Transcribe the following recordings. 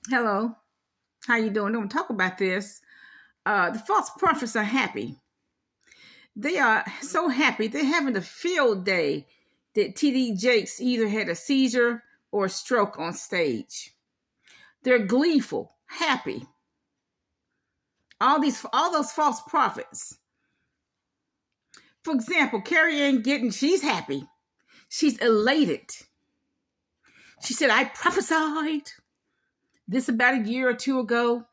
Hello, how you doing? Don't talk about this. The false prophets are happy. They are so happy. They're having a field day that TD Jakes either had a seizure or a stroke on stage. They're gleeful, happy. All those false prophets. For example, Carrie Ann Gittin, she's happy. She's elated. She said, I prophesied this about a year or two ago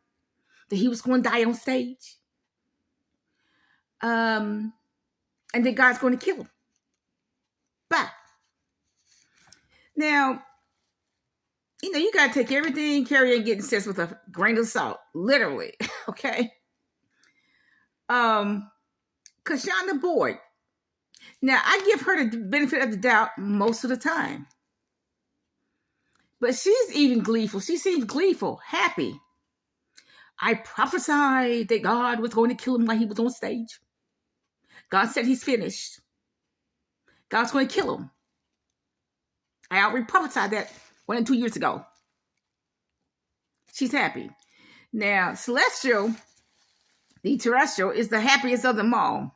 that he was going to die on stage. And that God's going to kill him. Bye. Now, you got to take everything Carrie Ann Gittin says with a grain of salt, literally, okay? Kashonda Boyd. Now, I give her the benefit of the doubt most of the time. But she's even gleeful. She seems gleeful, happy. I prophesied that God was going to kill him while he was on stage. God said he's finished. God's going to kill him. I already prophesied that 1 and 2 years ago. She's happy. Now, Celestial, the terrestrial, is the happiest of them all.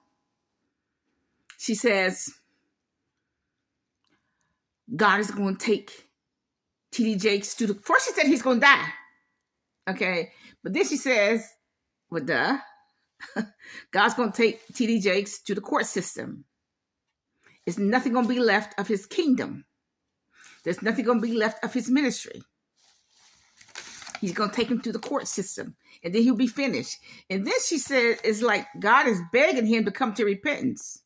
She says, God is going to take TD Jakes to the... First she said he's going to die. Okay? But then she says, well, duh. God's going to take TD Jakes to the court system. There's nothing going to be left of his kingdom. There's nothing going to be left of his ministry. He's going to take him to the court system. And then he'll be finished. And then she said, it's like God is begging him to come to repentance.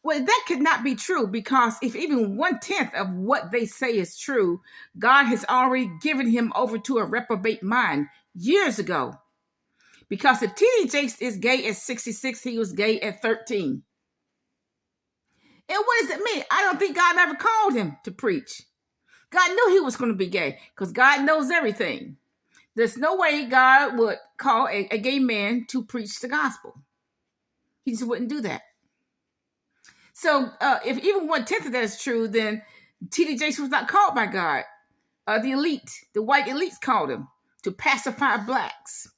Well, that could not be true, because if even 1/10 of what they say is true, God has already given him over to a reprobate mind years ago. Because if TD Jakes is gay at 66, he was gay at 13. And what does it mean? I don't think God ever called him to preach. God knew he was going to be gay, because God knows everything. There's no way God would call a gay man to preach the gospel. He just wouldn't do that. So if even 1/10 of that is true, then TD Jakes was not called by God. The elite, the white elites called him to pacify blacks.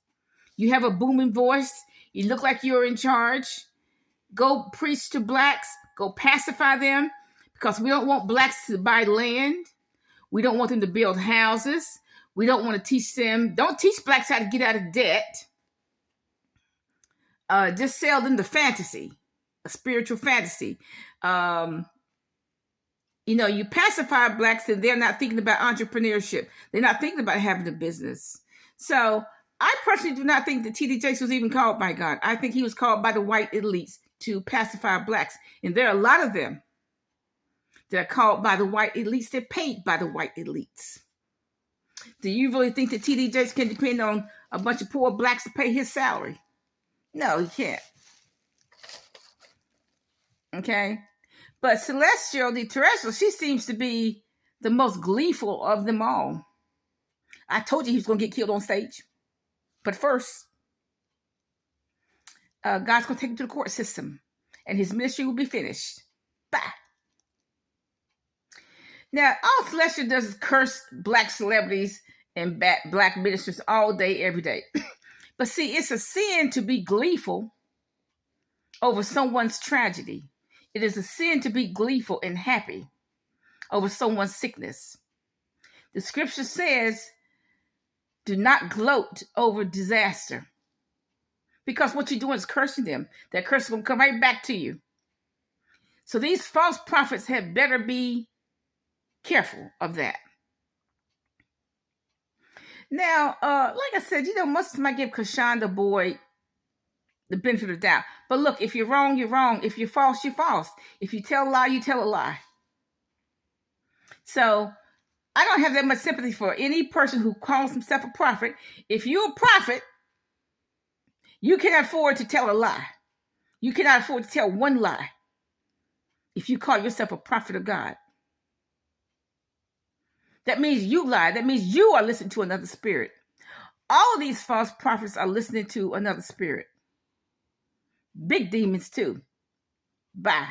You have a booming voice. You look like you're in charge. Go preach to blacks. Go pacify them, because we don't want blacks to buy land. We don't want them to build houses. We don't want to teach them. Don't teach blacks how to get out of debt. Just sell them the fantasy. A spiritual fantasy. You pacify blacks and they're not thinking about entrepreneurship. They're not thinking about having a business. So I personally do not think that TD Jakes was even called by God. I think he was called by the white elites to pacify blacks. And there are a lot of them that are called by the white elites. They're paid by the white elites. Do you really think that TD Jakes can depend on a bunch of poor blacks to pay his salary? No, he can't. Okay? But Celestial, the terrestrial, she seems to be the most gleeful of them all. I told you he was going to get killed on stage. But first, God's going to take him to the court system, and his ministry will be finished. Bye. Now, all Celestial does is curse black celebrities and black ministers all day, every day. But see, it's a sin to be gleeful over someone's tragedy. It is a sin to be gleeful and happy over someone's sickness. The scripture says, do not gloat over disaster. Because what you're doing is cursing them. That curse is going to come right back to you. So these false prophets had better be careful of that. Now, like I said, most might give Kashonda Boyd the benefit of the doubt. But look, if you're wrong, you're wrong. If you're false, you're false. If you tell a lie, you tell a lie. So I don't have that much sympathy for any person who calls himself a prophet. If you're a prophet, you cannot afford to tell a lie. You cannot afford to tell one lie if you call yourself a prophet of God. That means you lie. That means you are listening to another spirit. All of these false prophets are listening to another spirit. Big demons too. Bye.